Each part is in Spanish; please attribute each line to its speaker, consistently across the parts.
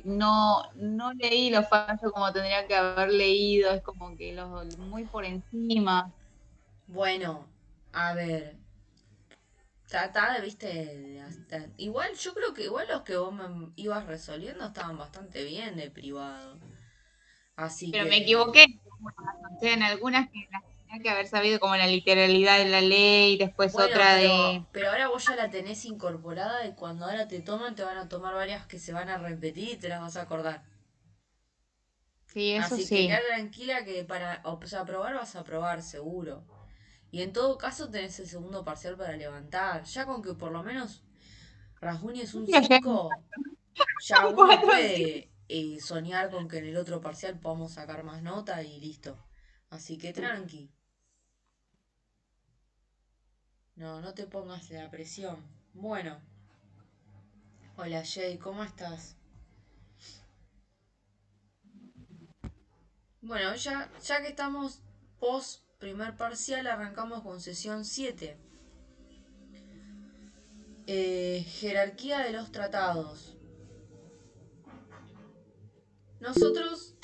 Speaker 1: no leí los fallos como tendría que haber leído, es como que los muy por encima.
Speaker 2: Bueno, a ver, trata de, viste, igual yo creo que igual los que vos me ibas resolviendo estaban bastante bien de privado. Así
Speaker 1: Pero me
Speaker 2: que,
Speaker 1: equivoqué. O sea, en algunas que las tenía que haber sabido, como la literalidad de la ley, después
Speaker 2: bueno,
Speaker 1: otra de...
Speaker 2: pero ahora vos ya la tenés incorporada y cuando ahora te toman te van a tomar varias que se van a repetir y te las vas a acordar.
Speaker 1: Sí, eso
Speaker 2: Así que queda
Speaker 1: sí.
Speaker 2: tranquila que para, o sea, aprobar vas a aprobar seguro. Y en todo caso tenés el segundo parcial para levantar. Ya con que por lo menos rasguñes un
Speaker 1: Lo llevo
Speaker 2: 5 ya
Speaker 1: con
Speaker 2: uno
Speaker 1: cuatro, sí.
Speaker 2: puede soñar con que en el otro parcial podamos sacar más nota y listo. Así que tranqui. No, no te pongas la presión. Bueno, hola Jay, ¿cómo estás? Bueno, ya que estamos post primer parcial, arrancamos con sesión 7. Jerarquía de los tratados. Nosotros,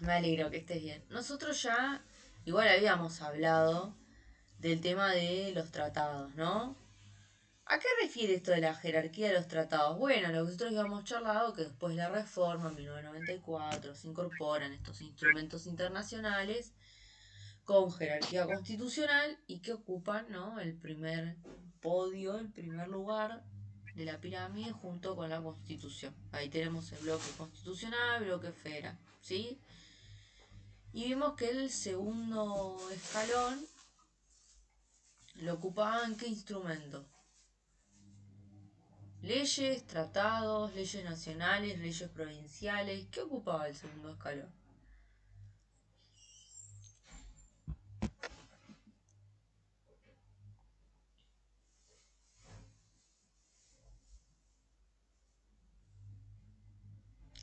Speaker 2: me alegro que estés bien. Nosotros ya, igual habíamos hablado del tema de los tratados, ¿no? ¿A qué refiere esto de la jerarquía de los tratados? Bueno, lo que nosotros habíamos charlado, que después de la reforma en 1994 se incorporan estos instrumentos internacionales con jerarquía constitucional y que ocupan, ¿no?, el primer podio, el primer lugar de la pirámide junto con la constitución. Ahí tenemos el bloque constitucional, bloque federal, ¿sí? Y vimos que el segundo escalón lo ocupaban qué instrumento. Leyes, tratados, leyes nacionales, leyes provinciales. ¿Qué ocupaba el segundo escalón?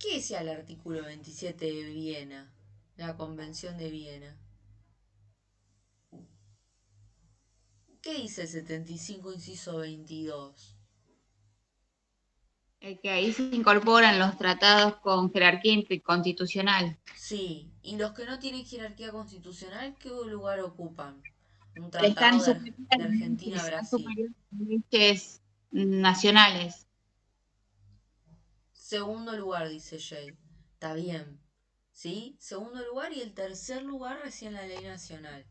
Speaker 2: ¿Qué decía el artículo 27 de Viena? La Convención de Viena. ¿Qué dice el 75 inciso 22?
Speaker 1: Que ahí se incorporan los tratados con jerarquía constitucional.
Speaker 2: Sí, y los que no tienen jerarquía constitucional, ¿qué lugar ocupan? Un
Speaker 1: Están
Speaker 2: tratado
Speaker 1: superiores a
Speaker 2: de
Speaker 1: están
Speaker 2: Argentina-Brasil.
Speaker 1: superiores a leyes nacionales.
Speaker 2: Segundo lugar, dice Jay. Está bien. ¿Sí? Segundo lugar y el tercer lugar recién la ley nacional.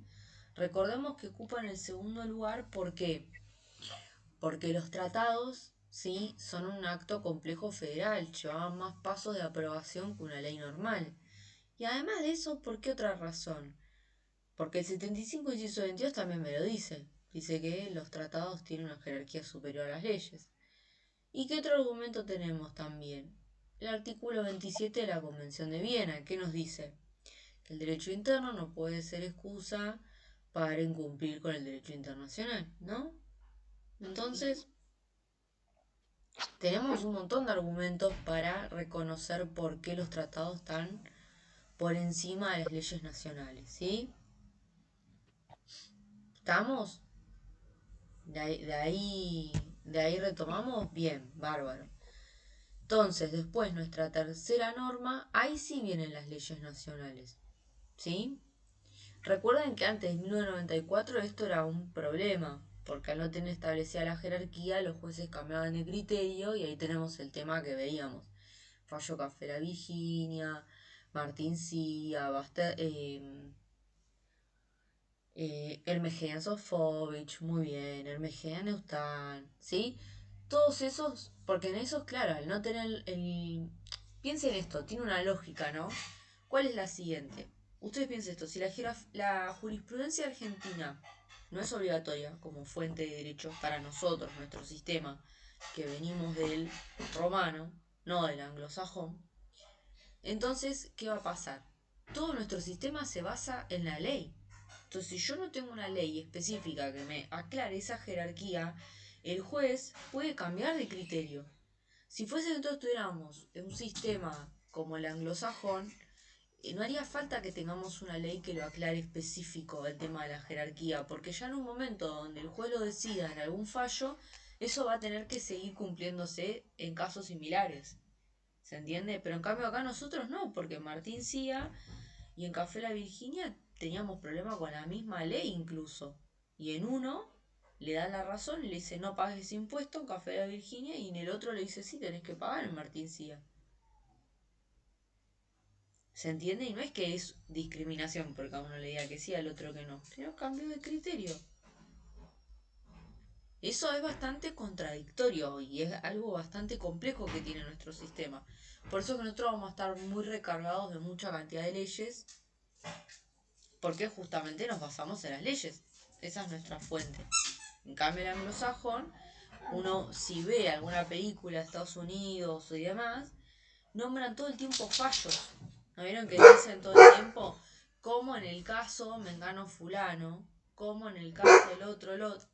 Speaker 2: Recordemos que ocupan el segundo lugar, ¿por qué? Porque los tratados, ¿sí?, son un acto complejo federal, llevaban más pasos de aprobación que una ley normal. Y además de eso, ¿por qué otra razón? Porque el 75 inciso 22 también me lo dice. Dice que los tratados tienen una jerarquía superior a las leyes. ¿Y qué otro argumento tenemos también? El artículo 27 de la Convención de Viena, que nos dice que el derecho interno no puede ser excusa para incumplir con el derecho internacional, ¿no? Entonces, tenemos un montón de argumentos para reconocer por qué los tratados están por encima de las leyes nacionales, ¿sí? ¿Estamos? De ahí, de ahí, de ahí retomamos. Bien, bárbaro. Entonces, después nuestra tercera norma, ahí sí vienen las leyes nacionales, ¿sí? Recuerden que antes de 1994 esto era un problema, porque al no tener establecida la jerarquía, los jueces cambiaban de criterio y ahí tenemos el tema que veíamos. Fallo Café La Virginia, Martín Cia, Hermegena Sofovich, muy bien, Hermegena Neustán, ¿sí? Todos esos, porque en esos, claro, al no tener Piensen esto, tiene una lógica, ¿no? ¿Cuál es la siguiente? Ustedes piensen esto, si la jurisprudencia argentina no es obligatoria como fuente de derecho para nosotros, nuestro sistema, que venimos del romano, no del anglosajón, entonces, ¿qué va a pasar? Todo nuestro sistema se basa en la ley. Entonces, si yo no tengo una ley específica que me aclare esa jerarquía, el juez puede cambiar de criterio. Si fuese que nosotros tuviéramos un sistema como el anglosajón, no haría falta que tengamos una ley que lo aclare específico el tema de la jerarquía, porque ya en un momento donde el juez lo decida en algún fallo, eso va a tener que seguir cumpliéndose en casos similares. ¿Se entiende? Pero en cambio acá nosotros no, porque Martín Cía y en Café La Virginia teníamos problemas con la misma ley incluso. Y en uno le da la razón y le dice no pagues ese impuesto en Café La Virginia y en el otro le dice sí, tenés que pagar en Martín Cía. ¿Se entiende? Y no es que es discriminación porque a uno le diga que sí, al otro que no, sino cambio de criterio. Eso es bastante contradictorio y es algo bastante complejo que tiene nuestro sistema. Por eso que nosotros vamos a estar muy recargados de mucha cantidad de leyes, porque justamente nos basamos en las leyes. Esa es nuestra fuente. En cambio, el anglosajón, uno si ve alguna película de Estados Unidos y demás, nombran todo el tiempo fallos. ¿No vieron que dicen todo el tiempo? Como en el caso Mengano Fulano, como en el caso del otro, el otro.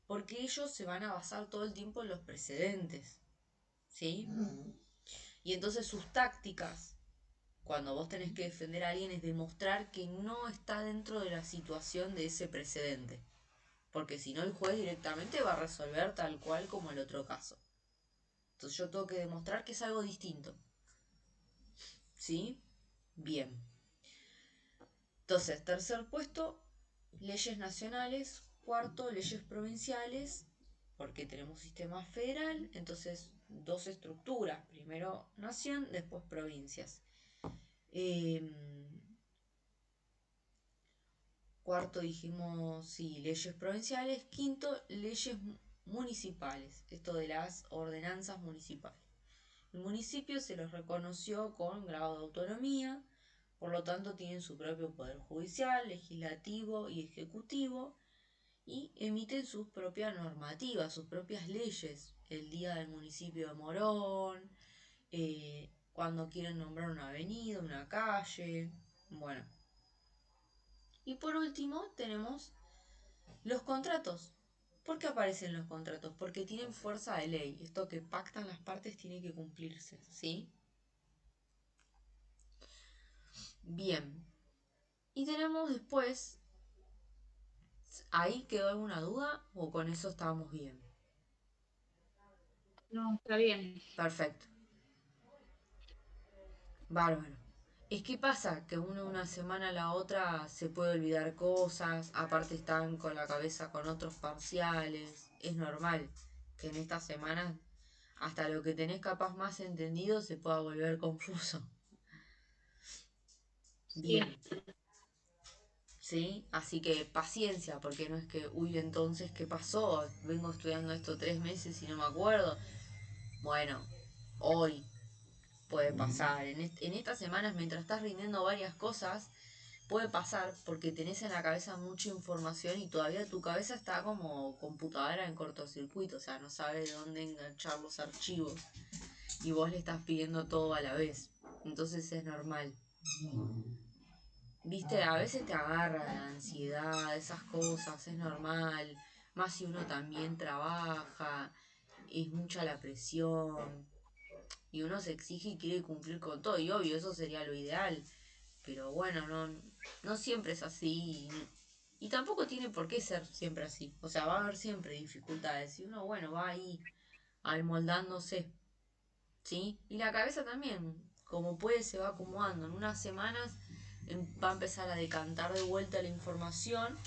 Speaker 2: Porque ellos se van a basar todo el tiempo en los precedentes. ¿Sí? Y entonces sus tácticas, cuando vos tenés que defender a alguien, es demostrar que no está dentro de la situación de ese precedente. Porque si no, el juez directamente va a resolver tal cual como el otro caso. Entonces yo tengo que demostrar que es algo distinto. ¿Sí? Bien. Entonces, tercer puesto, leyes nacionales. Cuarto, leyes provinciales, porque tenemos sistema federal. Entonces, dos estructuras. Primero nación, después provincias. Eh, Cuarto dijimos, sí, leyes provinciales. Quinto, leyes municipales. Esto de las ordenanzas municipales. El municipio se los reconoció con grado de autonomía, por lo tanto tienen su propio poder judicial, legislativo y ejecutivo y emiten sus propias normativas, sus propias leyes. El día del municipio de Morón, cuando quieren nombrar una avenida, una calle, bueno. Y por último tenemos los contratos. ¿Por qué aparecen los contratos? Porque tienen fuerza de ley. Esto que pactan las partes tiene que cumplirse, ¿sí? Bien. Y tenemos después, ¿ahí quedó alguna duda o con eso estábamos bien?
Speaker 1: No, está bien.
Speaker 2: Perfecto. Bárbaro. Es que pasa que uno una semana a la otra se puede olvidar cosas, aparte están con la cabeza con otros parciales. Es normal que en estas semanas hasta lo que tenés capaz más entendido se pueda volver confuso. Bien,
Speaker 1: Sí,
Speaker 2: ¿sí? Así que paciencia, porque no es que, uy, entonces, ¿qué pasó? Vengo estudiando esto 3 meses y no me acuerdo. Bueno, hoy puede pasar. En estas semanas, mientras estás rindiendo varias cosas, puede pasar porque tenés en la cabeza mucha información y todavía tu cabeza está como computadora en cortocircuito, o sea, no sabe de dónde enganchar los archivos y vos le estás pidiendo todo a la vez. Entonces es normal. Viste, a veces te agarra la ansiedad, esas cosas, es normal. Más si uno también trabaja, es mucha la presión y uno se exige y quiere cumplir con todo. Y obvio, eso sería lo ideal. Pero bueno, no siempre es así. Y tampoco tiene por qué ser siempre así. O sea, va a haber siempre dificultades. Y uno, bueno, va ahí moldándose. ¿Sí? Y la cabeza también, como puede, se va acomodando. En unas semanas va a empezar a decantar de vuelta la información.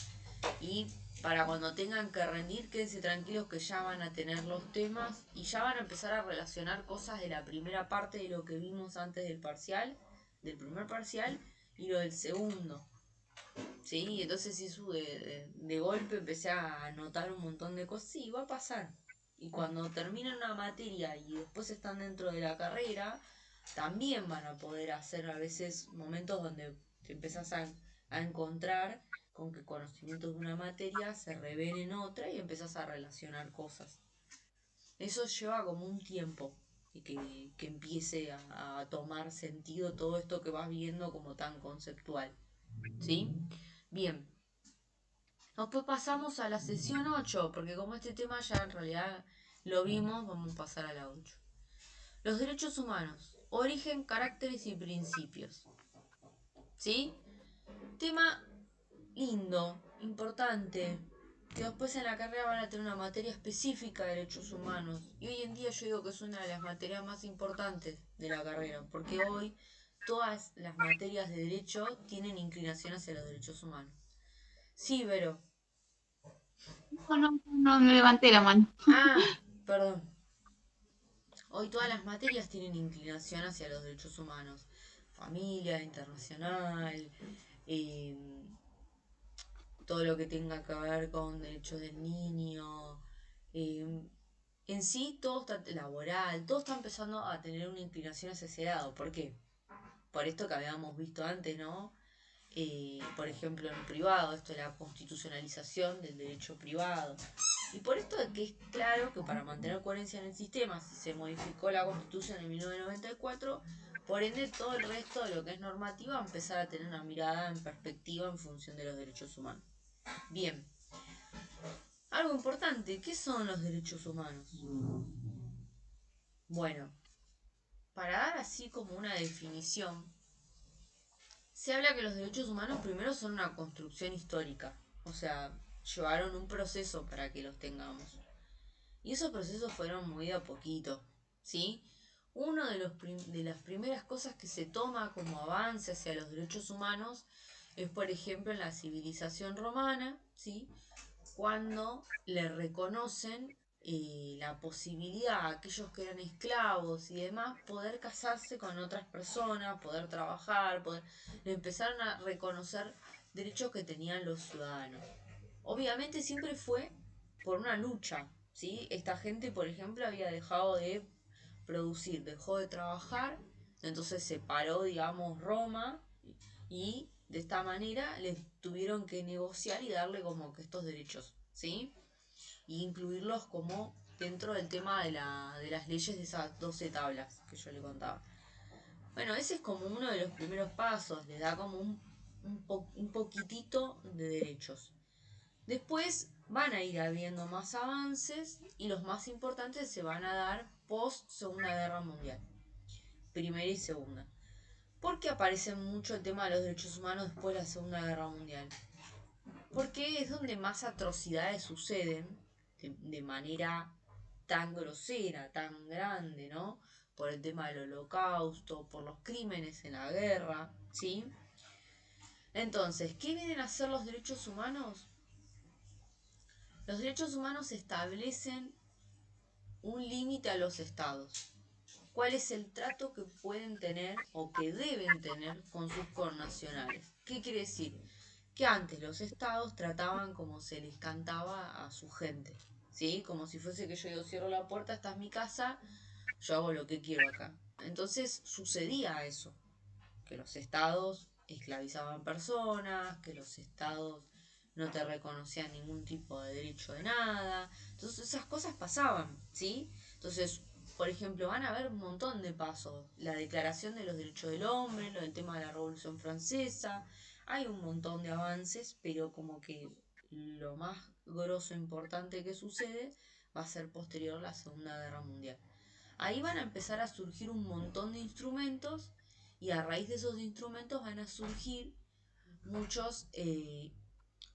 Speaker 2: Y para cuando tengan que rendir, quédense tranquilos que ya van a tener los temas y ya van a empezar a relacionar cosas de la primera parte de lo que vimos antes del parcial, del primer parcial, y lo del segundo. ¿Sí? Entonces eso de golpe empecé a anotar un montón de cosas. Sí, va a pasar. Y cuando terminen una materia y después están dentro de la carrera, también van a poder hacer a veces momentos donde te empezás a encontrar con que conocimientos de una materia se revelen en otra y empezás a relacionar cosas. Eso lleva como un tiempo y que empiece a tomar sentido todo esto que vas viendo como tan conceptual. ¿Sí? Bien, después pasamos a la sesión 8 porque como este tema ya en realidad lo vimos, vamos a pasar a la 8. Los derechos humanos, origen, caracteres y principios. ¿Sí? Tema lindo, importante. que después en la carrera van a tener una materia específica de derechos humanos. Y hoy en día yo digo que es una de las materias más importantes de la carrera, porque hoy todas las materias de derecho tienen inclinación hacia los derechos humanos. Sí, Vero.
Speaker 1: No, no, no, no levanté la mano.
Speaker 2: Ah, perdón. Hoy todas las materias tienen inclinación hacia los derechos humanos. Familia, internacional, eh, todo lo que tenga que ver con derechos del niño. eh, en sí, todo está laboral, todo está empezando a tener una inclinación hacia ese lado. ¿Por qué? Por esto que habíamos visto antes, ¿no? Por ejemplo, en privado, esto de la constitucionalización del derecho privado. Y por esto de que es claro que para mantener coherencia en el sistema, si se modificó la constitución en 1994, por ende todo el resto de lo que es normativa va a empezar a tener una mirada en perspectiva en función de los derechos humanos. Bien, algo importante, ¿qué son los derechos humanos? Bueno, para dar así como una definición, se habla que los derechos humanos primero son una construcción histórica, o sea, llevaron un proceso para que los tengamos. Y esos procesos fueron muy de a poquito, ¿sí? Uno de, de las primeras cosas que se toma como avance hacia los derechos humanos es, por ejemplo, en la civilización romana, ¿sí? Cuando le reconocen la posibilidad a aquellos que eran esclavos y demás poder casarse con otras personas, poder trabajar, le empezaron a reconocer derechos que tenían los ciudadanos. Obviamente siempre fue por una lucha, ¿sí? Esta gente, por ejemplo, había dejado de producir, dejó de trabajar, entonces se paró, digamos, Roma y de esta manera les tuvieron que negociar y darle como que estos derechos, ¿sí? Y incluirlos como dentro del tema de las leyes de esas 12 tablas que yo le contaba. Bueno, ese es como uno de los primeros pasos, le da como un poquitito de derechos. Después van a ir habiendo más avances y los más importantes se van a dar post Segunda Guerra Mundial, Primera y Segunda. ¿Por qué aparece mucho el tema de los derechos humanos después de la Segunda Guerra Mundial? Porque es donde más atrocidades suceden de manera tan grosera, tan grande, ¿no? Por el tema del holocausto, por los crímenes en la guerra, ¿sí? Entonces, ¿qué vienen a hacer los derechos humanos? Los derechos humanos establecen un límite a los estados. ¿Cuál es el trato que pueden tener o que deben tener con sus connacionales? ¿Qué quiere decir? Que antes los estados trataban como se les cantaba a su gente, ¿sí? Como si fuese que yo cierro la puerta, esta es mi casa, yo hago lo que quiero acá. Entonces sucedía eso, que los estados esclavizaban personas, que los estados no te reconocían ningún tipo de derecho de nada. Entonces esas cosas pasaban, ¿sí? Entonces, por ejemplo, van a haber un montón de pasos. La Declaración de los Derechos del Hombre, lo del tema de la Revolución Francesa. Hay un montón de avances, pero como que lo más grosso importante que sucede va a ser posterior a la Segunda Guerra Mundial. Ahí van a empezar a surgir un montón de instrumentos y a raíz de esos instrumentos van a surgir muchos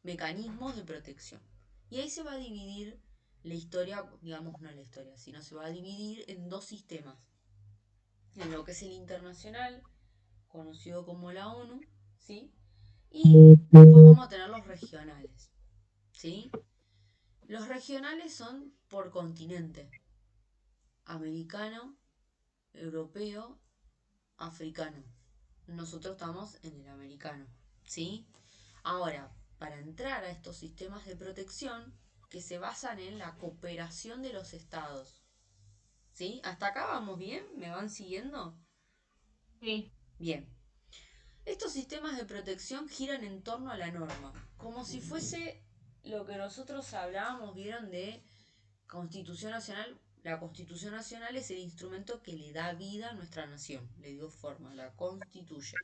Speaker 2: mecanismos de protección. Y ahí se va a dividir la historia, digamos no la historia, sino se va a dividir en dos sistemas. En lo que es el internacional, conocido como la ONU, ¿sí? Y después vamos a tener los regionales, ¿sí? Los regionales son por continente, americano, europeo, africano. Nosotros estamos en el americano, ¿sí? Ahora, para entrar a estos sistemas de protección que se basan en la cooperación de los estados, ¿sí? ¿Hasta acá vamos bien? ¿Me van siguiendo?
Speaker 1: Sí.
Speaker 2: Bien. Estos sistemas de protección giran en torno a la norma, como si fuese lo que nosotros hablábamos, vieron, de Constitución Nacional. La Constitución Nacional es el instrumento que le da vida a nuestra nación, le dio forma, la constituye.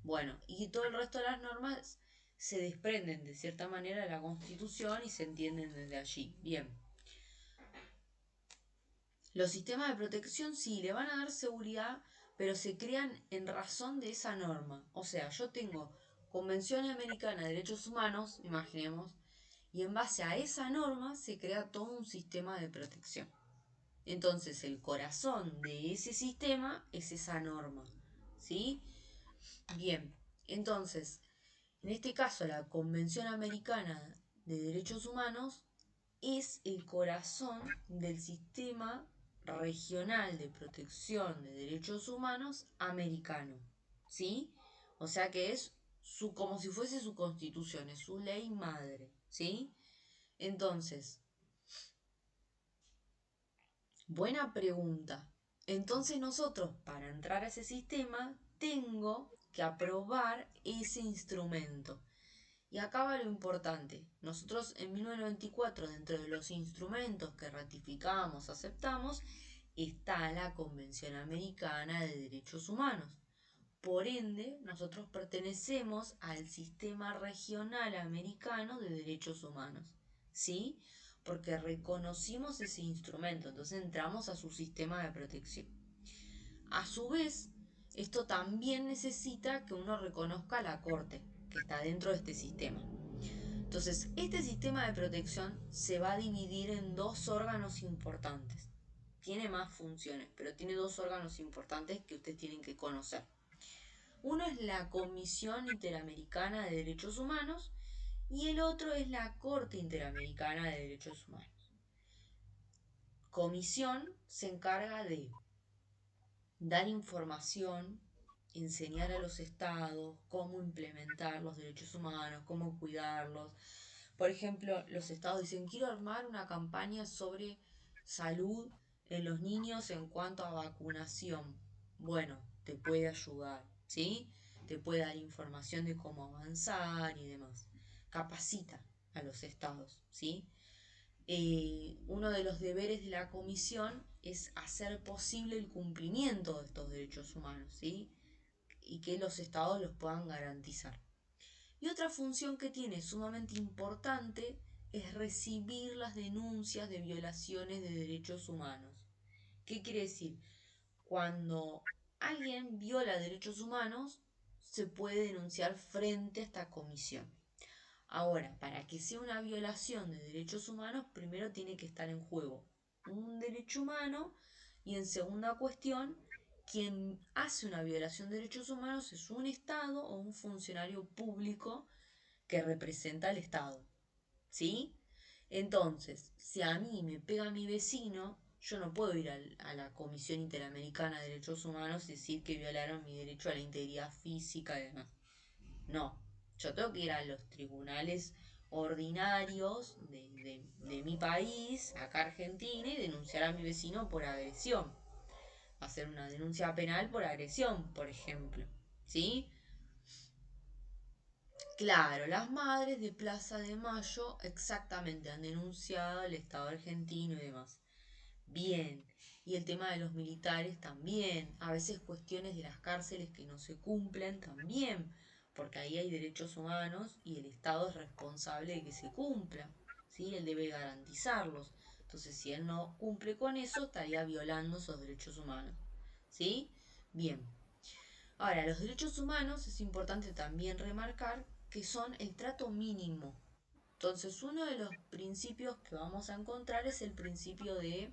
Speaker 2: Bueno, y todo el resto de las normas se desprenden de cierta manera de la Constitución y se entienden desde allí. Bien. Los sistemas de protección sí le van a dar seguridad, pero se crean en razón de esa norma. O sea, yo tengo Convención Americana de Derechos Humanos, imaginemos, Y en base a esa norma se crea todo un sistema de protección. Entonces el corazón de ese sistema es esa norma. ¿Sí? Bien, entonces, en este caso la Convención Americana de Derechos Humanos es el corazón del sistema regional de protección de derechos humanos americano. ¿Sí? O sea que es como si fuese su constitución, es su ley madre. ¿Sí? Entonces, buena pregunta. Entonces nosotros, para entrar a ese sistema, tengo que aprobar ese instrumento. Y acá va lo importante. Nosotros en 1994, dentro de los instrumentos que ratificamos, aceptamos, está la Convención Americana de Derechos Humanos. Por ende, nosotros pertenecemos al sistema regional americano de derechos humanos. ¿Sí? Porque reconocimos ese instrumento, entonces entramos a su sistema de protección. A su vez, esto también necesita que uno reconozca a la Corte, que está dentro de este sistema. Entonces, este sistema de protección se va a dividir en dos órganos importantes. Tiene más funciones, pero tiene dos órganos importantes que ustedes tienen que conocer. Uno es la Comisión Interamericana de Derechos Humanos y el otro es la Corte Interamericana de Derechos Humanos. Comisión se encarga de dar información, enseñar a los estados cómo implementar los derechos humanos, cómo cuidarlos. Por ejemplo, los estados dicen, quiero armar una campaña sobre salud en los niños en cuanto a vacunación. Bueno, te puede ayudar, ¿sí? Te puede dar información de cómo avanzar y demás. Capacita a los estados, ¿sí? Uno de los deberes de la comisión es hacer posible el cumplimiento de estos derechos humanos, ¿sí? Y que los estados los puedan garantizar. Y otra función que tiene sumamente importante es recibir las denuncias de violaciones de derechos humanos. ¿Qué quiere decir? Cuando alguien viola derechos humanos, se puede denunciar frente a esta comisión. Ahora, para que sea una violación de derechos humanos, primero tiene que estar en juego un derecho humano y en segunda cuestión, quien hace una violación de derechos humanos es un Estado o un funcionario público que representa al Estado. ¿Sí? Entonces, si a mí me pega mi vecino, yo no puedo ir a la Comisión Interamericana de Derechos Humanos y decir que violaron mi derecho a la integridad física y demás. No, yo tengo que ir a los tribunales ordinarios de mi país, acá Argentina, y denunciar a mi vecino por agresión. Hacer una denuncia penal por agresión, por ejemplo. ¿Sí? Claro, las madres de Plaza de Mayo exactamente han denunciado al Estado argentino y demás. Bien, y el tema de los militares también, a veces cuestiones de las cárceles que no se cumplen también, porque ahí hay derechos humanos y el Estado es responsable de que se cumpla, ¿sí? Él debe garantizarlos. Entonces, si él no cumple con eso, estaría violando esos derechos humanos, ¿sí? Bien. Ahora, los derechos humanos es importante también remarcar que son el trato mínimo. Entonces, uno de los principios que vamos a encontrar es el principio de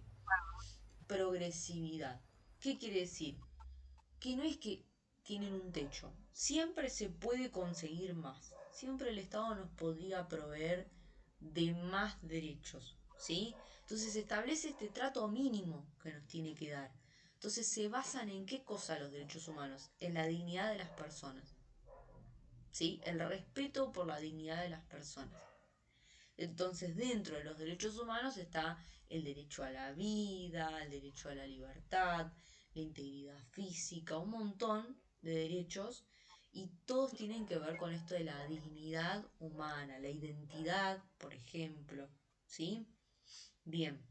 Speaker 2: progresividad. ¿Qué quiere decir? Que no es que tienen un techo. Siempre se puede conseguir más. Siempre el Estado nos podría proveer de más derechos. ¿Sí? Entonces se establece este trato mínimo que nos tiene que dar. Entonces se basan en qué cosa los derechos humanos? En la dignidad de las personas. ¿Sí? El respeto por la dignidad de las personas. Entonces, dentro de los derechos humanos está el derecho a la vida, el derecho a la libertad, la integridad física, un montón de derechos y todos tienen que ver con esto de la dignidad humana, la identidad, por ejemplo, ¿sí? Bien,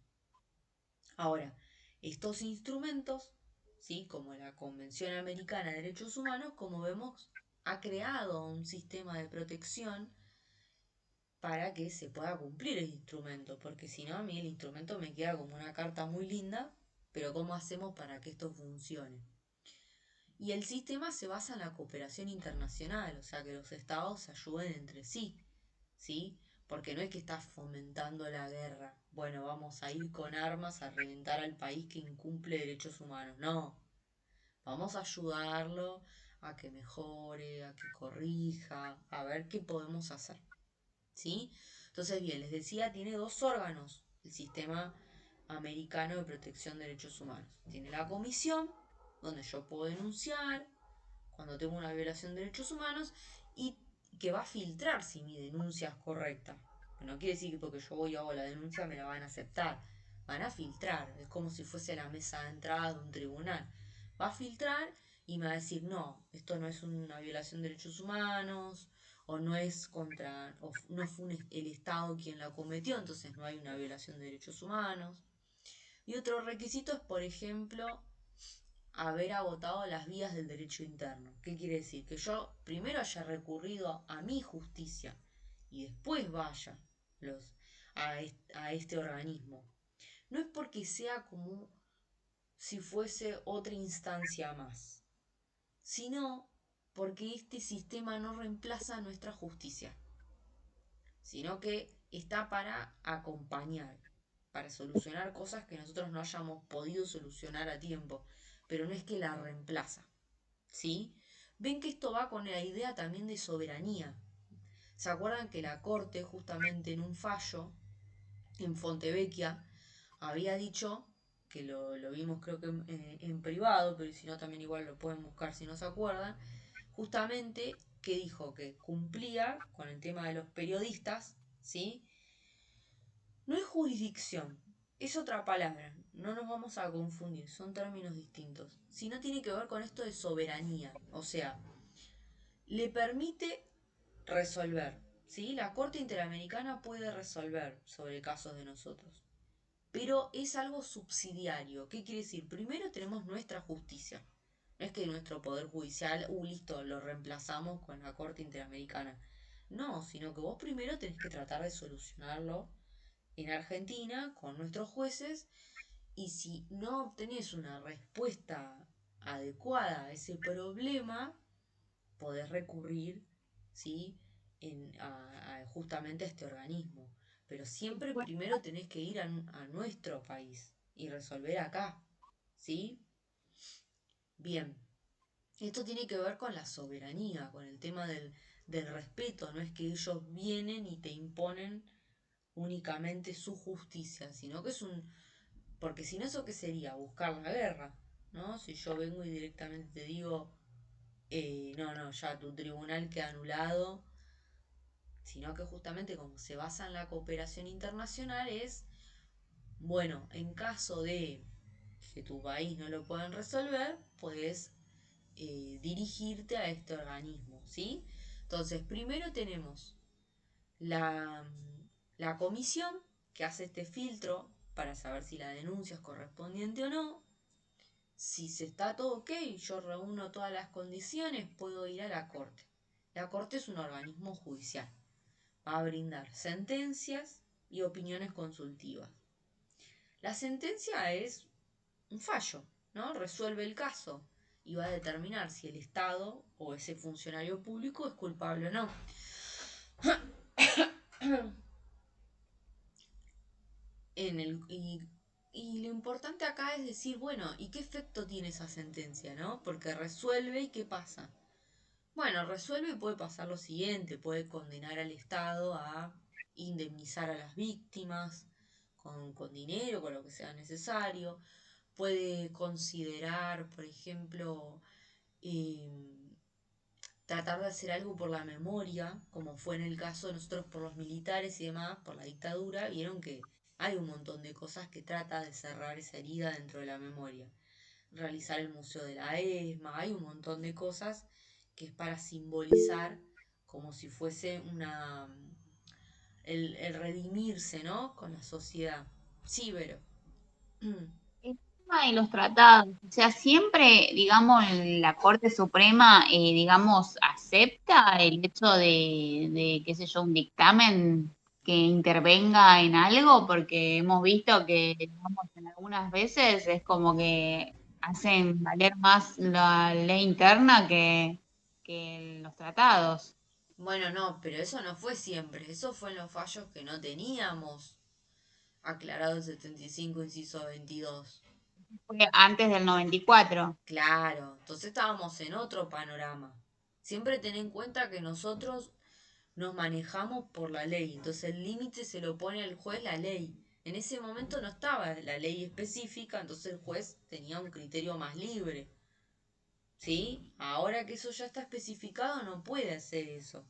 Speaker 2: ahora, estos instrumentos, ¿sí? Como la Convención Americana de Derechos Humanos, como vemos, ha creado un sistema de protección para que se pueda cumplir el instrumento, porque si no, a mí el instrumento me queda como una carta muy linda, pero ¿cómo hacemos para que esto funcione? Y el sistema se basa en la cooperación internacional, o sea, que los estados se ayuden entre sí, ¿sí? Porque no es que estás fomentando la guerra. Bueno, vamos a ir con armas a reventar al país que incumple derechos humanos. No, vamos a ayudarlo a que mejore, a que corrija, a ver qué podemos hacer. ¿Sí? Entonces, bien, les decía, tiene dos órganos el sistema americano de protección de derechos humanos. Tiene la comisión, donde yo puedo denunciar cuando tengo una violación de derechos humanos y que va a filtrar si mi denuncia es correcta. No quiere decir que porque yo voy y hago la denuncia me la van a aceptar. Van a filtrar. Es como si fuese la mesa de entrada de un tribunal. Va a filtrar y me va a decir, no, esto no es una violación de derechos humanos, o no es contra, o no fue el Estado quien la cometió, entonces no hay una violación de derechos humanos. Y otro requisito es, por ejemplo, haber agotado las vías del derecho interno. ¿Qué quiere decir? Que yo primero haya recurrido a mi justicia y después vaya los, a este organismo. No es porque sea como si fuese otra instancia más, sino porque este sistema no reemplaza nuestra justicia, sino que está para acompañar, para solucionar cosas que nosotros no hayamos podido solucionar a tiempo, pero no es que la reemplaza. ¿Sí? Ven que esto va con la idea también de soberanía. ¿Se acuerdan que la Corte, justamente en un fallo, en Fontevecchia, había dicho, que lo vimos creo que en privado, pero si no también igual lo pueden buscar si no se acuerdan, justamente que dijo que cumplía con el tema de los periodistas, ¿sí? No es jurisdicción, es otra palabra, no nos vamos a confundir, son términos distintos, sino tiene que ver con esto de soberanía, o sea, le permite resolver, ¿sí? La Corte Interamericana puede resolver sobre casos de nosotros, pero es algo subsidiario. ¿Qué quiere decir? Primero tenemos nuestra justicia. No es que nuestro poder judicial, listo, lo reemplazamos con la Corte Interamericana. No, sino que vos primero tenés que tratar de solucionarlo en Argentina con nuestros jueces y si no obtenés una respuesta adecuada a ese problema, podés recurrir, ¿sí? Justamente a este organismo. Pero siempre primero tenés que ir a nuestro país y resolver acá, ¿sí? Bien, esto tiene que ver con la soberanía, con el tema del respeto, no es que ellos vienen y te imponen únicamente su justicia, sino que es un... Porque si no, ¿eso qué sería? Buscar la guerra, ¿no? Si yo vengo y directamente te digo, no, no, ya tu tribunal queda anulado, sino que justamente como se basa en la cooperación internacional es, bueno, en caso de que tu país no lo puedan resolver, puedes dirigirte a este organismo, ¿sí? Entonces, primero tenemos la, la comisión que hace este filtro para saber si la denuncia es correspondiente o no. Si se está todo ok, yo reúno todas las condiciones, puedo ir a la corte. La corte es un organismo judicial. Va a brindar sentencias y opiniones consultivas. La sentencia es un fallo, ¿no? Resuelve el caso y va a determinar si el Estado o ese funcionario público es culpable o no. Y lo importante acá es decir, bueno, ¿y qué efecto tiene esa sentencia, no? Porque resuelve y ¿qué pasa? Bueno, resuelve y puede pasar lo siguiente, puede condenar al Estado a indemnizar a las víctimas con dinero, con lo que sea necesario, puede considerar, por ejemplo, eh, tratar de hacer algo por la memoria, como fue en el caso de nosotros por los militares y demás, por la dictadura, vieron que hay un montón de cosas que trata de cerrar esa herida dentro de la memoria. Realizar el Museo de la ESMA, hay un montón de cosas que es para simbolizar como si fuese el redimirse, ¿no? Con la sociedad. Sí, pero
Speaker 1: El tema de los tratados, o sea, siempre, digamos, la Corte Suprema, digamos, acepta el hecho qué sé yo, un dictamen que intervenga en algo, porque hemos visto que, digamos, en algunas veces es como que hacen valer más la ley interna que los tratados.
Speaker 2: Bueno, no, pero eso no fue siempre, eso fue en los fallos que no teníamos aclarado el 75 inciso 22.
Speaker 1: Fue antes del 94.
Speaker 2: Claro, entonces estábamos en otro panorama. Siempre ten en cuenta que nosotros nos manejamos por la ley, entonces el límite se lo pone el juez la ley. En ese momento no estaba la ley específica, entonces el juez tenía un criterio más libre. ¿Sí? Ahora que eso ya está especificado, no puede hacer eso.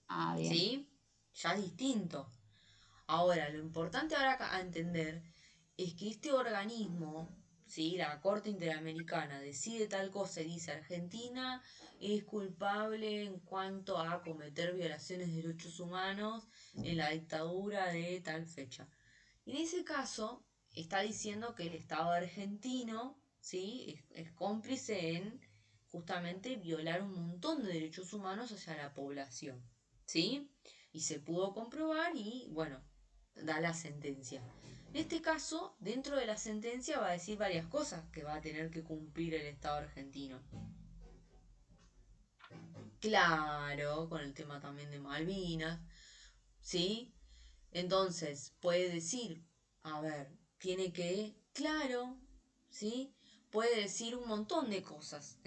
Speaker 1: Ah, bien.
Speaker 2: ¿Sí? Ya es distinto. Ahora, lo importante ahora a entender es que este organismo, ¿sí? La Corte Interamericana, decide tal cosa y dice Argentina es culpable en cuanto a cometer violaciones de derechos humanos en la dictadura de tal fecha. En ese caso, está diciendo que el Estado argentino, ¿sí? Es cómplice en justamente violar un montón de derechos humanos hacia la población, ¿sí? Y se pudo comprobar y, bueno, da la sentencia. En este caso, dentro de la sentencia va a decir varias cosas que va a tener que cumplir el Estado argentino. Claro, con el tema también de Malvinas, ¿sí? Entonces, puede decir, a ver, tiene que, claro, ¿sí? Puede decir un montón de cosas.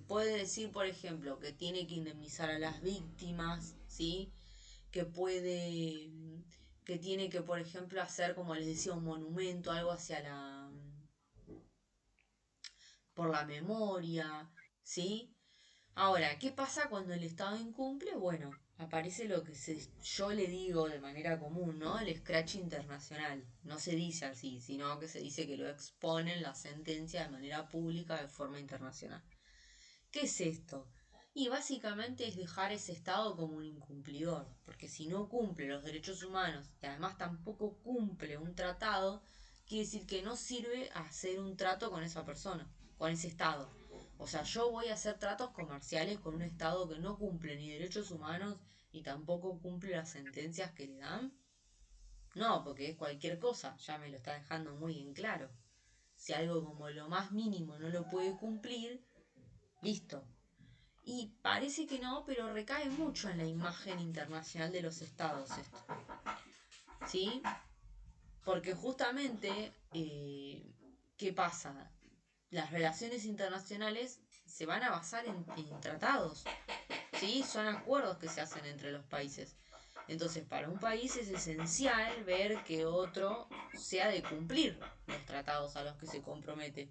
Speaker 2: Puede decir, por ejemplo, que tiene que indemnizar a las víctimas, ¿sí? Que puede, que tiene que, por ejemplo, hacer, como les decía, un monumento, algo hacia por la memoria, ¿sí? Ahora, ¿qué pasa cuando el Estado incumple? Bueno, aparece lo que yo le digo de manera común, ¿no? El scratch internacional. No se dice así, sino que se dice que lo exponen la sentencia de manera pública de forma internacional. ¿Qué es esto? Y básicamente es dejar ese Estado como un incumplidor, porque si no cumple los derechos humanos y además tampoco cumple un tratado, quiere decir que no sirve hacer un trato con esa persona, con ese Estado. O sea, yo voy a hacer tratos comerciales con un Estado que no cumple ni derechos humanos y tampoco cumple las sentencias que le dan. No, porque es cualquier cosa, ya me lo está dejando muy en claro. Si algo como lo más mínimo no lo puede cumplir, listo, y parece que no, pero recae mucho en la imagen internacional de los estados esto. ¿Sí? Porque justamente, ¿qué pasa? Las relaciones internacionales se van a basar en tratados. ¿Sí? Son acuerdos que se hacen entre los países. Entonces, para un país es esencial ver que otro sea de cumplir los tratados a los que se compromete.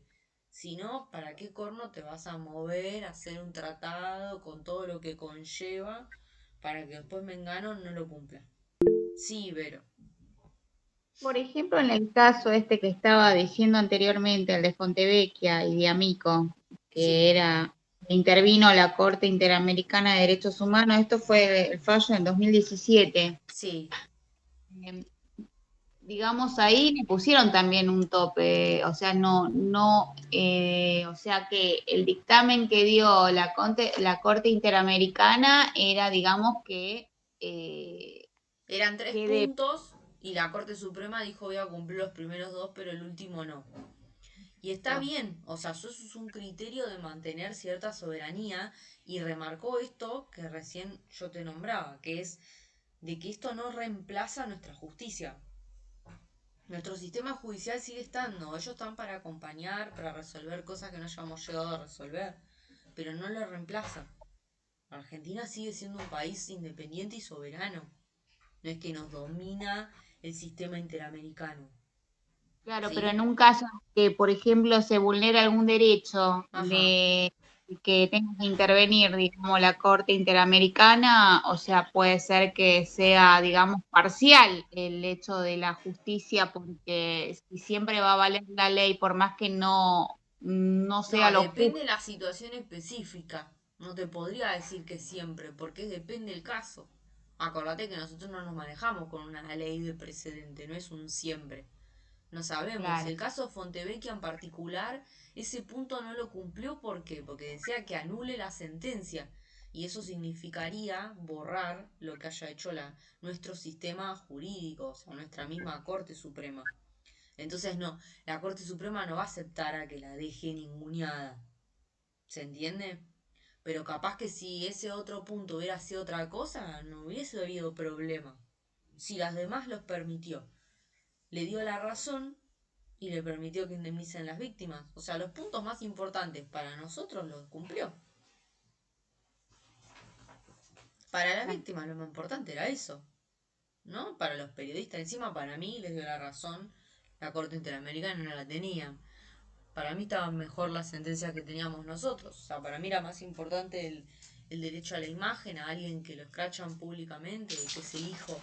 Speaker 2: Si no, ¿para qué corno te vas a mover a hacer un tratado con todo lo que conlleva para que después Mengano no lo cumpla? Sí, Vero.
Speaker 1: Por ejemplo, en el caso este que estaba diciendo anteriormente, el de Fontevecchia y de Amico, que
Speaker 2: Sí,
Speaker 1: era, intervino la Corte Interamericana de Derechos Humanos, esto fue el fallo en 2017.
Speaker 2: sí.
Speaker 1: Eh, digamos, ahí le pusieron también un tope, o sea, o sea que el dictamen que dio la Corte Interamericana era, digamos, eh,
Speaker 2: Eran tres
Speaker 1: que de,
Speaker 2: puntos y la Corte Suprema dijo voy a cumplir los primeros dos, pero el último no. Y está bien, o sea, eso es un criterio de mantener cierta soberanía y remarcó esto que recién yo te nombraba, que es de que esto no reemplaza nuestra justicia. Nuestro sistema judicial sigue estando, ellos están para acompañar, para resolver cosas que no hayamos llegado a resolver, pero no lo reemplaza. Argentina sigue siendo un país independiente y soberano, no es que nos domina el sistema interamericano,
Speaker 1: claro, pero en
Speaker 2: ¿sí?
Speaker 1: un caso que, por ejemplo, se vulnera algún derecho
Speaker 2: Ajá.
Speaker 1: de que tenga que intervenir, digamos, la Corte Interamericana, o sea, puede ser que sea, digamos, parcial el hecho de la justicia, porque si siempre va a valer la ley, por más que no sea
Speaker 2: No,
Speaker 1: lo
Speaker 2: depende
Speaker 1: justo.
Speaker 2: de la situación específica. No te podría decir que siempre, porque depende del caso. Acordate que nosotros no nos manejamos con una ley de precedente, no es un siempre. No sabemos.
Speaker 1: Claro,
Speaker 2: El caso Fontevecchia en particular, ese punto no lo cumplió. ¿Por qué? Porque decía que anule la sentencia. Y eso significaría borrar lo que haya hecho nuestro sistema jurídico, o sea, nuestra misma Corte Suprema. Entonces no, la Corte Suprema no va a aceptar a que la deje ninguneada. ¿Se entiende? Pero capaz que si ese otro punto hubiera sido otra cosa, no hubiese habido problema. Si las demás los permitió. Le dio la razón y le permitió que indemnicen las víctimas. O sea, los puntos más importantes para nosotros los cumplió. Para las
Speaker 1: Claro.
Speaker 2: víctimas lo más importante era eso, ¿no? Para los periodistas, encima para mí les dio la razón, la Corte Interamericana no la tenía. Para mí estaba mejor la sentencia que teníamos nosotros. O sea, para mí era más importante el derecho a la imagen, a alguien que lo escrachan públicamente, que es el hijo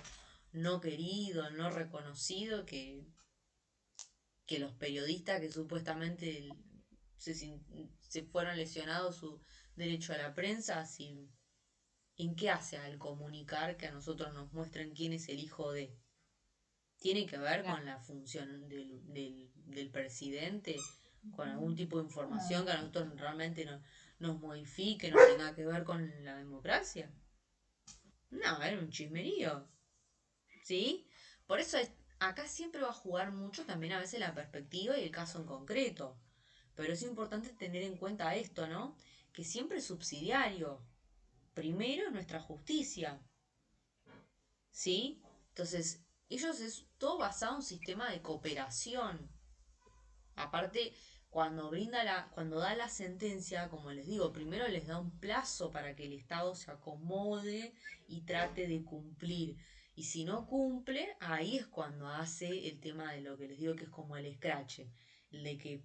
Speaker 2: no querido, no reconocido, que los periodistas que supuestamente se, se fueron lesionados su derecho a la prensa, así, ¿en qué hace al comunicar que a nosotros nos muestren quién es el hijo de? Tiene que ver
Speaker 1: Claro.
Speaker 2: con la función del presidente, con algún tipo de información
Speaker 1: No,
Speaker 2: que a nosotros realmente nos modifique, no tenga que ver con la democracia. No, era un chismerío, ¿sí? Por eso acá siempre va a jugar mucho también a veces la perspectiva y el caso en concreto. Pero es importante tener en cuenta esto, ¿no? Que siempre es subsidiario. Primero nuestra justicia, ¿sí? Entonces, ellos es todo basado en un sistema de cooperación. Aparte, cuando da la sentencia, como les digo, primero les da un plazo para que el Estado se acomode y trate de cumplir. Y si no cumple, ahí es cuando hace el tema de lo que les digo que es como el escrache, el de que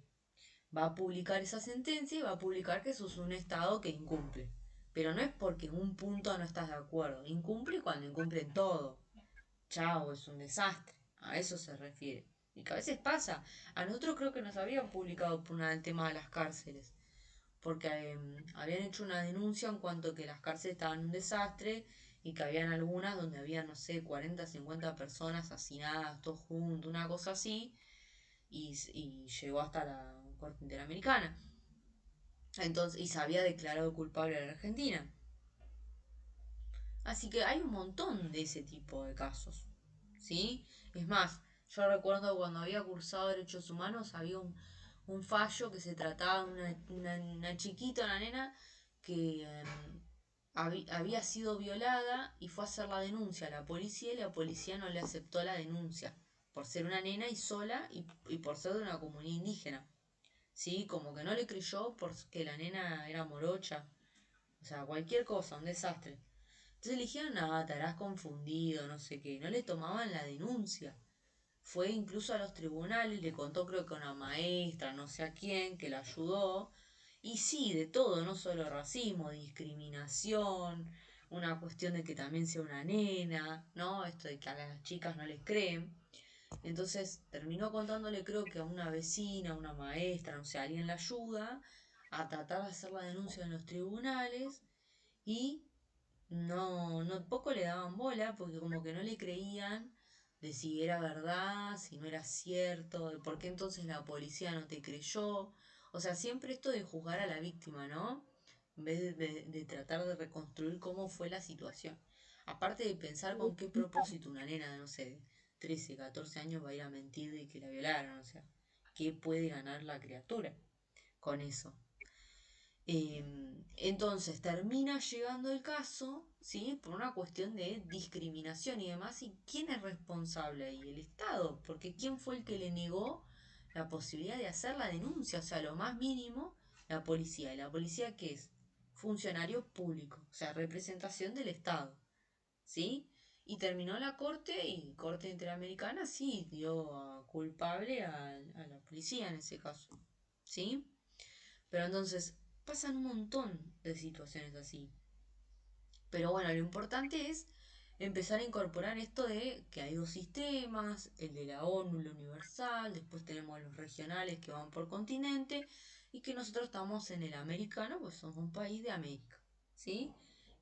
Speaker 2: va a publicar esa sentencia y va a publicar que sos un Estado que incumple. Pero no es porque en un punto no estás de acuerdo. Incumple cuando incumplen todo. Chao, es un desastre. A eso se refiere. Y que a veces pasa. A nosotros creo que nos habían publicado por el tema de las cárceles. Porque habían hecho una denuncia en cuanto a que las cárceles estaban un desastre y que habían algunas donde había, no sé, 40 50 personas hacinadas, todos juntos, una cosa así. Y llegó hasta la Corte Interamericana. Entonces, y se había declarado culpable a la Argentina. Así que hay un montón de ese tipo de casos. ¿Sí? Es más, yo recuerdo cuando había cursado Derechos Humanos, había un fallo que se trataba de una chiquita, una nena, que había sido violada y fue a hacer la denuncia a la policía y la policía no le aceptó la denuncia por ser una nena y sola y por ser de una comunidad indígena. Sí, como que no le creyó porque la nena era morocha. O sea, cualquier cosa, un desastre. Entonces le dijeron, nada, te harás confundido, no sé qué. No le tomaban la denuncia. Fue incluso a los tribunales, le contó creo que a una maestra, no sé a quién, que la ayudó. Y sí, de todo, no solo racismo, discriminación, una cuestión de que también sea una nena, ¿no? Esto de que a las chicas no les creen. Entonces terminó contándole creo que a una vecina, a una maestra, no sé, alguien la ayuda a tratar de hacer la denuncia en los tribunales y poco le daban bola porque como que no le creían de si era verdad, si no era cierto, de por qué entonces la policía no te creyó. O sea, siempre esto de juzgar a la víctima, ¿no? En vez de tratar de reconstruir cómo fue la situación. Aparte de pensar con qué propósito una nena de, no sé, 13 14 años va a ir a mentir de que la violaron. O sea, ¿qué puede ganar la criatura con eso? Entonces termina llegando el caso, ¿sí? Por una cuestión de discriminación y demás. ¿Y quién es responsable ahí? El Estado, porque ¿quién fue el que le negó la posibilidad de hacer la denuncia? O sea, lo más mínimo, la policía. ¿Y la policía qué es? Funcionario público, o sea, representación del Estado, ¿sí? Y terminó la corte y Corte Interamericana sí dio culpable a la policía en ese caso, ¿sí? Pero entonces pasan un montón de situaciones así. Pero bueno, lo importante es empezar a incorporar esto de que hay dos sistemas, el de la ONU, el universal, después tenemos los regionales que van por continente y que nosotros estamos en el americano, pues somos un país de América, ¿sí?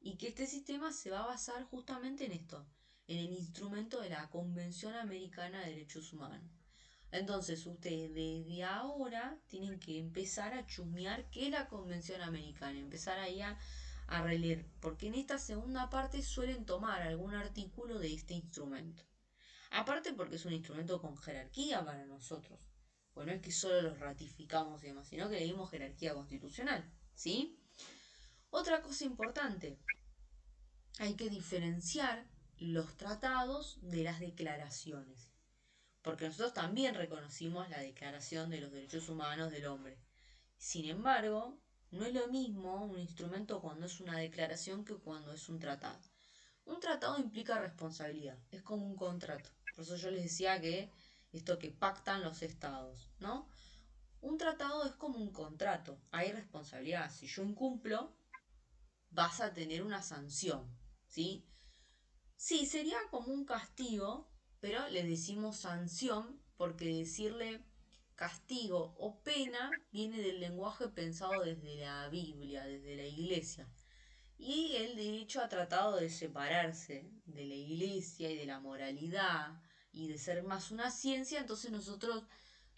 Speaker 2: Y que este sistema se va a basar justamente en esto, en el instrumento de la Convención Americana de Derechos Humanos. Entonces ustedes desde ahora tienen que empezar a chusmear qué es la Convención Americana, empezar ahí a releer, porque en esta segunda parte suelen tomar algún artículo de este instrumento. Aparte porque es un instrumento con jerarquía para nosotros. Pues no es que solo los ratificamos y demás, sino que le dimos jerarquía constitucional, ¿sí? Otra cosa importante, hay que diferenciar los tratados de las declaraciones, porque nosotros también reconocimos la Declaración de los Derechos Humanos del Hombre. Sin embargo, no es lo mismo un instrumento cuando es una declaración que cuando es un tratado. Un tratado implica responsabilidad, es como un contrato. Por eso yo les decía que esto que pactan los estados, ¿no? Un tratado es como un contrato, hay responsabilidad. Si yo incumplo, vas a tener una sanción, ¿sí? Sí, sería como un castigo, pero le decimos sanción porque decirle castigo o pena viene del lenguaje pensado desde la Biblia, desde la iglesia. Y el derecho ha tratado de separarse de la iglesia y de la moralidad y de ser más una ciencia, entonces nosotros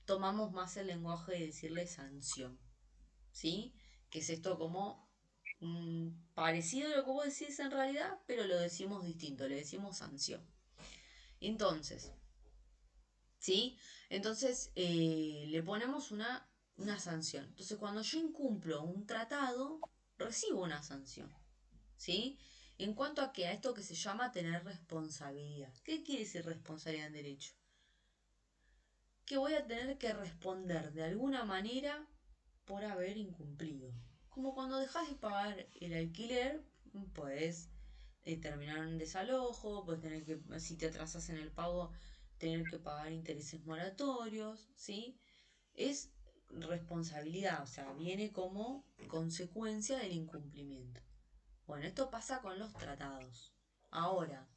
Speaker 2: tomamos más el lenguaje de decirle sanción, ¿sí? Que es esto como parecido a lo que vos decís en realidad, pero lo decimos distinto, le decimos sanción. Entonces, ¿sí? Entonces le ponemos una sanción. Entonces, cuando yo incumplo un tratado, recibo una sanción, ¿sí? En cuanto a que a esto que se llama tener responsabilidad. ¿Qué quiere decir responsabilidad en derecho? Que voy a tener que responder de alguna manera por haber incumplido. Como cuando dejas de pagar el alquiler, puedes terminar en desalojo, puedes tener que, si te atrasas en el pago, tener que pagar intereses moratorios, ¿sí? Es responsabilidad, o sea, viene como consecuencia del incumplimiento. Bueno, esto pasa con los tratados. Ahora,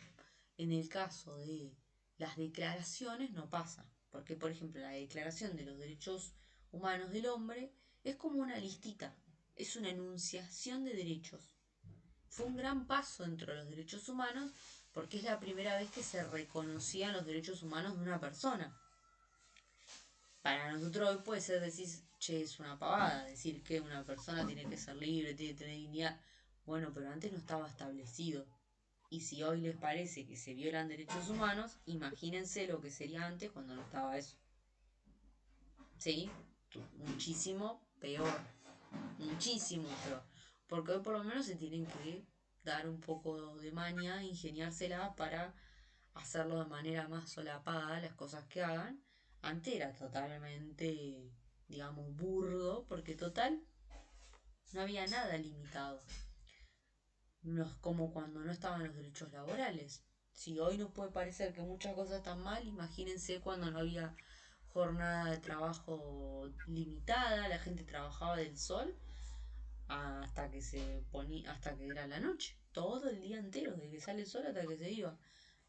Speaker 2: en el caso de las declaraciones no pasa, porque por ejemplo la Declaración de los Derechos Humanos del Hombre es como una listita, es una enunciación de derechos. Fue un gran paso dentro de los derechos humanos porque es la primera vez que se reconocían los derechos humanos de una persona. Para nosotros hoy puede ser decir, che, es una pavada, decir que una persona tiene que ser libre, tiene que tener dignidad. Bueno, pero antes no estaba establecido. Y si hoy les parece que se violan derechos humanos, imagínense lo que sería antes cuando no estaba eso. ¿Sí? Muchísimo peor. Muchísimo peor. Porque hoy por lo menos se tienen que dar un poco de maña, ingeniársela para hacerlo de manera más solapada las cosas que hagan. Antes era totalmente, digamos, burdo, porque total no había nada limitado. No es como cuando no estaban los derechos laborales. Si hoy nos puede parecer que muchas cosas están mal, imagínense cuando no había jornada de trabajo limitada, la gente trabajaba del sol hasta que se ponía, hasta que era la noche, todo el día entero, desde que sale el sol hasta que se iba.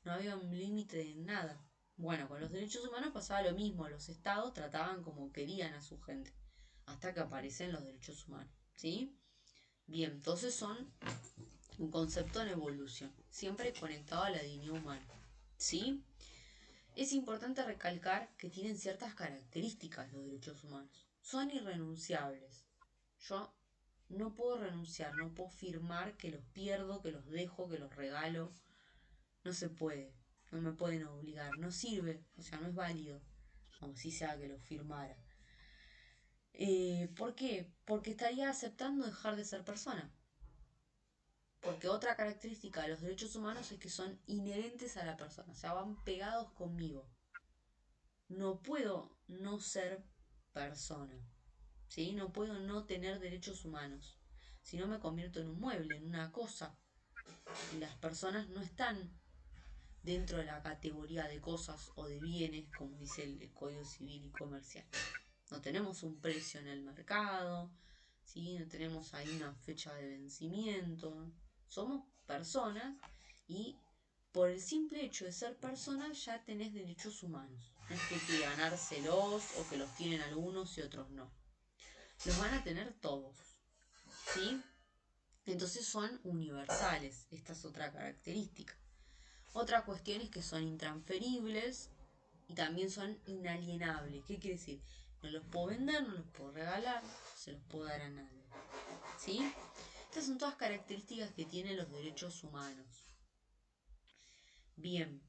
Speaker 2: No había un límite de nada. Bueno, con los derechos humanos pasaba lo mismo, los estados trataban como querían a su gente, hasta que aparecen los derechos humanos, ¿sí? Bien, entonces son un concepto en evolución, siempre conectado a la dignidad humana. ¿Sí? Es importante recalcar que tienen ciertas características los derechos humanos. Son irrenunciables. Yo no puedo renunciar, no puedo firmar que los pierdo, que los dejo, que los regalo. No se puede. No me pueden obligar. No sirve. O sea, no es válido. Como si sea que lo firmara. ¿Por qué? Porque estaría aceptando dejar de ser persona. Porque otra característica de los derechos humanos es que son inherentes a la persona, o sea, van pegados conmigo. No puedo no ser persona, ¿sí? No puedo no tener derechos humanos. Si no me convierto en un mueble, en una cosa. Y las personas no están dentro de la categoría de cosas o de bienes, como dice el Código Civil y Comercial. No tenemos un precio en el mercado, ¿sí? No tenemos ahí una fecha de vencimiento. Somos personas y por el simple hecho de ser personas ya tenés derechos humanos. No es que hay que ganárselos o que los tienen algunos y otros no. Los van a tener todos, ¿sí? Entonces son universales. Esta es otra característica. Otra cuestión es que son intransferibles y también son inalienables. ¿Qué quiere decir? No los puedo vender, no los puedo regalar, se los puedo dar a nadie. ¿Sí? Estas son todas características que tienen los derechos humanos. Bien,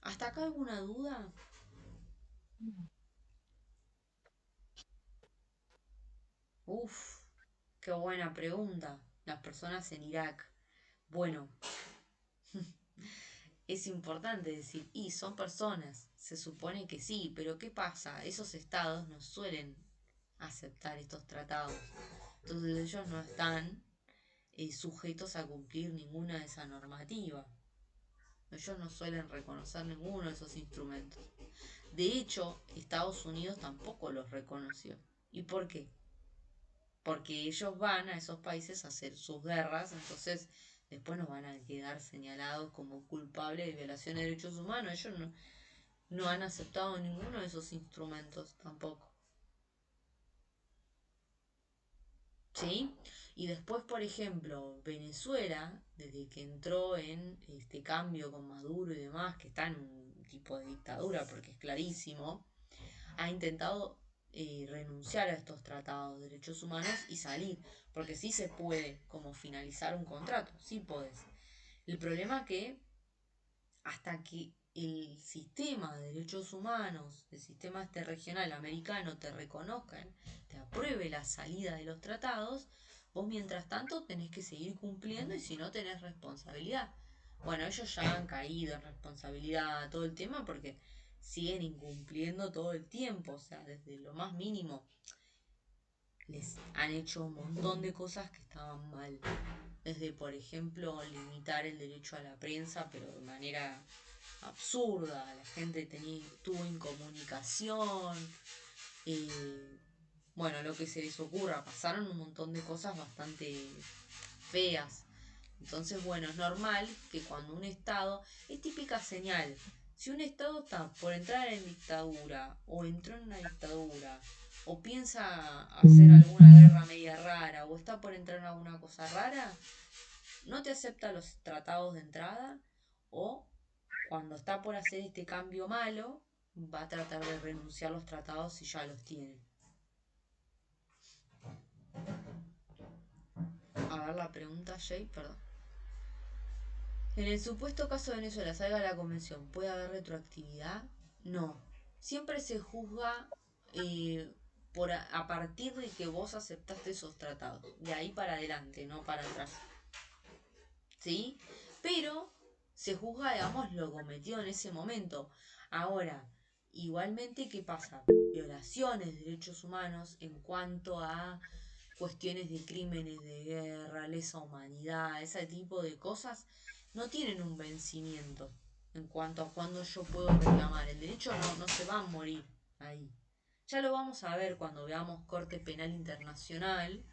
Speaker 2: ¿hasta acá alguna duda? Uf, qué buena pregunta. las personas en Irak. Bueno, es importante decir, y son personas, se supone que sí, pero ¿qué pasa? Esos estados no suelen aceptar estos tratados. Entonces ellos no están sujetos a cumplir ninguna de esa normativa. Ellos no suelen reconocer ninguno de esos instrumentos. De hecho, Estados Unidos tampoco los reconoció. ¿Y por qué? Porque ellos van a esos países a hacer sus guerras, entonces después nos van a quedar señalados como culpables de violación de derechos humanos. Ellos no han aceptado ninguno de esos instrumentos tampoco. ¿Sí? Y después, por ejemplo, Venezuela, desde que entró en este cambio con Maduro y demás, que está en un tipo de dictadura, porque es clarísimo, ha intentado renunciar a estos tratados de derechos humanos y salir, porque sí se puede como finalizar un contrato, sí podés. El problema es que hasta que el sistema de derechos humanos, el sistema este regional americano te reconozcan, te apruebe la salida de los tratados, vos mientras tanto tenés que seguir cumpliendo y si no tenés responsabilidad. Bueno, ellos ya han caído en responsabilidad todo el tema porque siguen incumpliendo todo el tiempo, o sea, desde lo más mínimo les han hecho un montón de cosas que estaban mal. Desde, por ejemplo, limitar el derecho a la prensa, pero de manera absurda. La gente tuvo incomunicación. Bueno, lo que se les ocurra. Pasaron un montón de cosas bastante feas. Entonces, bueno, es normal que cuando un Estado, es típica señal, si un Estado está por entrar en dictadura, o entró en una dictadura, o piensa hacer alguna guerra media rara, o está por entrar en alguna cosa rara, no te acepta los tratados de entrada, o cuando está por hacer este cambio malo, va a tratar de renunciar a los tratados si ya los tiene. A ver la pregunta, Jay, perdón. En el supuesto caso de Venezuela salga la convención, ¿puede haber retroactividad? No. Siempre se juzga a partir de que vos aceptaste esos tratados. De ahí para adelante, no para atrás. ¿Sí? Pero se juzga, digamos, lo cometido en ese momento. Ahora, igualmente, ¿qué pasa? Violaciones de derechos humanos en cuanto a cuestiones de crímenes de guerra, lesa humanidad, ese tipo de cosas, no tienen un vencimiento en cuanto a cuándo yo puedo reclamar. El derecho no se va a morir ahí. Ya lo vamos a ver cuando veamos Corte Penal Internacional.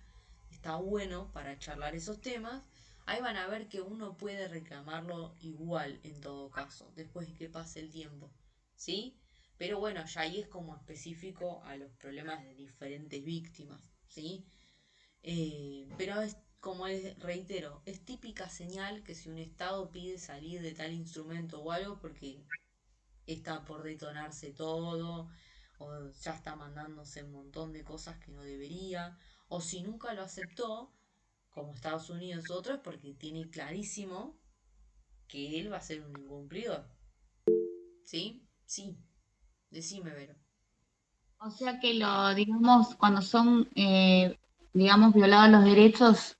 Speaker 2: Está bueno para charlar esos temas. Ahí van a ver que uno puede reclamarlo igual en todo caso, después de que pase el tiempo. ¿Sí? Pero bueno, ya ahí es como específico a los problemas de diferentes víctimas. ¿Sí? Pero es, como reitero, es típica señal que si un Estado pide salir de tal instrumento o algo porque está por detonarse todo, o ya está mandándose un montón de cosas que no debería, o si nunca lo aceptó, como Estados Unidos otros, porque tiene clarísimo que él va a ser un incumplidor. ¿Sí? Sí, decime, Vero.
Speaker 1: O sea que digamos, cuando son, digamos, violados los derechos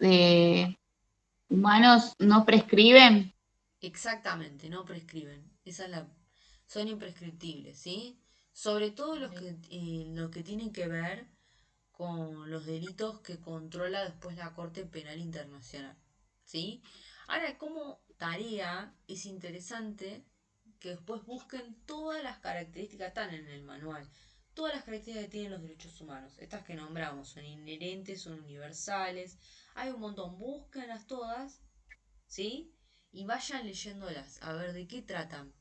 Speaker 1: humanos, no prescriben.
Speaker 2: Exactamente, no prescriben. Son imprescriptibles, ¿sí? Sobre todo los que tienen que ver con los delitos que controla después la Corte Penal Internacional, ¿sí? Ahora, como tarea, es interesante que después busquen todas las características, están en el manual, todas las características que tienen los derechos humanos. Estas que nombramos son inherentes, son universales, hay un montón, búsquenlas todas, ¿sí? Y vayan leyéndolas, a ver de qué tratan.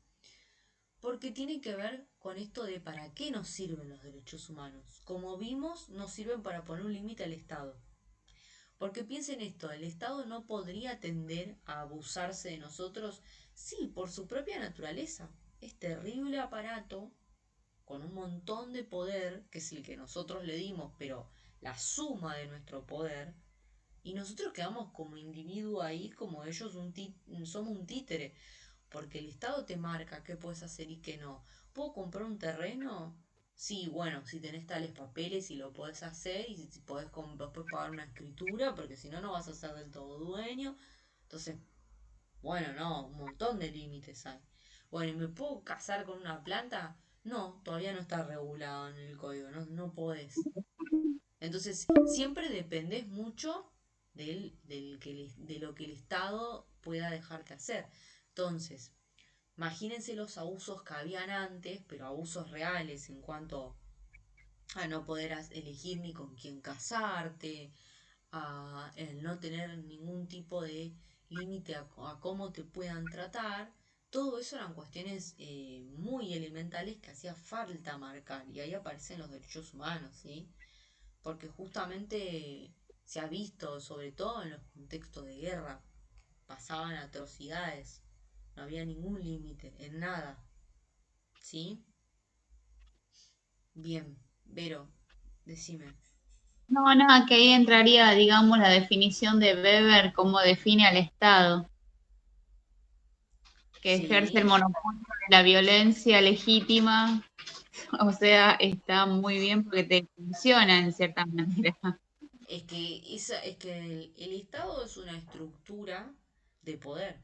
Speaker 2: Porque tiene que ver con esto de para qué nos sirven los derechos humanos. Como vimos, nos sirven para poner un límite al Estado. Porque piensen esto, el Estado no podría tender a abusarse de nosotros, sí, por su propia naturaleza. Es terrible aparato con un montón de poder, que es el que nosotros le dimos, pero la suma de nuestro poder, y nosotros quedamos como individuo ahí, como ellos somos un títere, porque el Estado te marca qué puedes hacer y qué no. ¿Puedo comprar un terreno? sí, bueno, si tenés tales papeles y lo podés hacer y si podés después pagar una escritura, porque si no, no vas a ser del todo dueño. Entonces, bueno, no, un montón de límites hay. Bueno, ¿y me puedo casar con una planta? No, todavía no está regulado en el código, no, no podés. Entonces, siempre dependés mucho de lo que el Estado pueda dejarte hacer. Entonces, imagínense los abusos que habían antes, pero abusos reales en cuanto a no poder elegir ni con quién casarte, a el no tener ningún tipo de límite a cómo te puedan tratar. Todo eso eran cuestiones muy elementales que hacía falta marcar y ahí aparecen los derechos humanos, ¿sí? Porque justamente se ha visto, sobre todo en los contextos de guerra, pasaban atrocidades, no había ningún límite en nada, ¿sí? Bien, Vero, decime.
Speaker 1: No, nada, que ahí entraría, digamos, la definición de Weber, cómo define al Estado, que ejerce el
Speaker 2: Sí,
Speaker 1: monopolio de la violencia legítima, o sea, está muy bien porque te funciona en cierta manera.
Speaker 2: es que el Estado es una estructura de poder,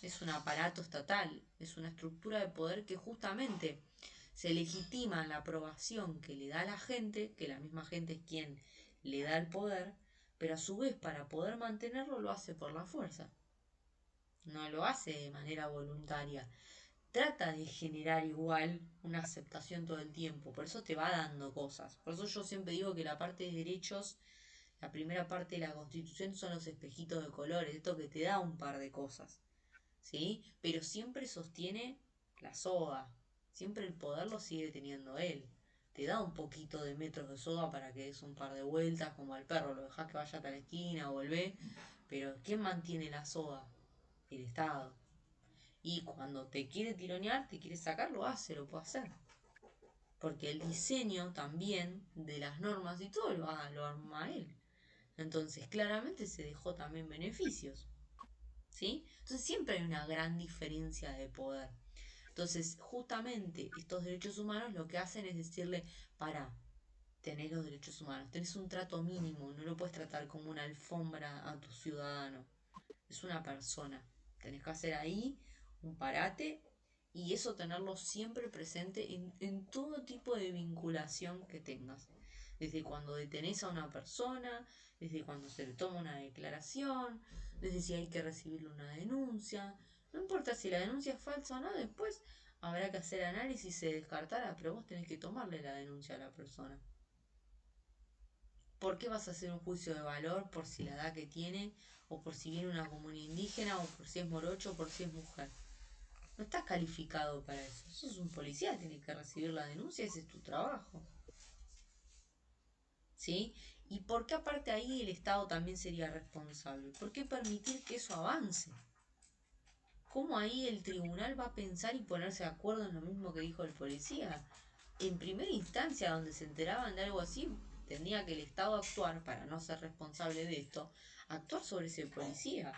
Speaker 2: es un aparato estatal, es una estructura de poder que justamente se legitima la aprobación que le da la gente, que la misma gente es quien le da el poder, pero a su vez para poder mantenerlo lo hace por la fuerza, no lo hace de manera voluntaria. Trata de generar igual una aceptación todo el tiempo, por eso te va dando cosas. Por eso yo siempre digo que la parte de derechos, la primera parte de la constitución son los espejitos de colores, esto que te da un par de cosas, ¿sí? Pero siempre sostiene la soga, siempre el poder lo sigue teniendo él. Te da un poquito de metros de soga para que des un par de vueltas, como al perro, lo dejas que vaya hasta la esquina, volvé, pero ¿quién mantiene la soga? El Estado. Y cuando te quiere tironear, te quiere sacar, lo hace, lo puede hacer. Porque el diseño también de las normas y todo lo arma él. Entonces, claramente se dejó también beneficios. ¿Sí? Entonces, siempre hay una gran diferencia de poder. Entonces, justamente estos derechos humanos lo que hacen es decirle, para, tenés los derechos humanos, tenés un trato mínimo, no lo puedes tratar como una alfombra a tu ciudadano. Es una persona. Tenés que hacer ahí un parate y eso tenerlo siempre presente en todo tipo de vinculación que tengas. Desde cuando detenés a una persona, desde cuando se le toma una declaración, desde si hay que recibirle una denuncia. No importa si la denuncia es falsa o no, después habrá que hacer análisis y se descartará, pero vos tenés que tomarle la denuncia a la persona. ¿Por qué vas a hacer un juicio de valor por si la edad que tiene, o por si viene una comunidad indígena, o por si es morocho, o por si es mujer? No estás calificado para eso. Eso es un policía, tiene que recibir la denuncia, ese es tu trabajo. ¿Sí? ¿Y por qué aparte ahí el Estado también sería responsable? ¿Por qué permitir que eso avance? ¿Cómo ahí el tribunal va a pensar y ponerse de acuerdo en lo mismo que dijo el policía? En primera instancia, donde se enteraban de algo así, tendría que el Estado actuar, para no ser responsable de esto, actuar sobre ese policía,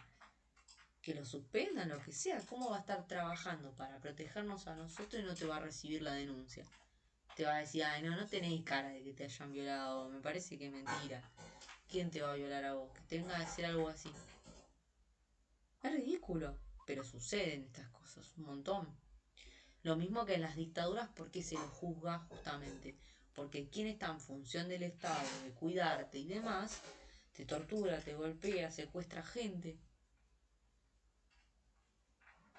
Speaker 2: que lo suspendan, lo que sea. ¿Cómo va a estar trabajando para protegernos a nosotros y no te va a recibir la denuncia? Te va a decir, ay, no, no tenéis cara de que te hayan violado, me parece que es mentira. ¿Quién te va a violar a vos? Que tenga que decir algo así. Es ridículo, pero suceden estas cosas un montón. Lo mismo que en las dictaduras, porque se lo juzga justamente. Porque quien está en función del Estado, de cuidarte y demás, te tortura, te golpea, secuestra gente.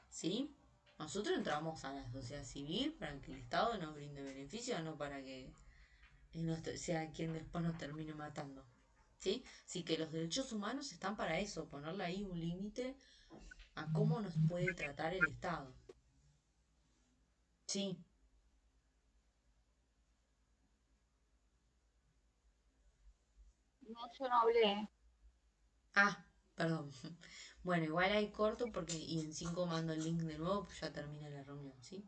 Speaker 2: ¿Sí? Nosotros entramos a la sociedad civil para que el Estado nos brinde beneficios, no para que sea quien después nos termine matando. ¿Sí? Así que los derechos humanos están para eso, ponerle ahí un límite a cómo nos puede tratar el Estado. Sí.
Speaker 1: No, yo no hablé.
Speaker 2: Ah, perdón. Bueno, igual hay corto porque y en 5 mando el link de nuevo, pues ya termina la reunión, ¿sí?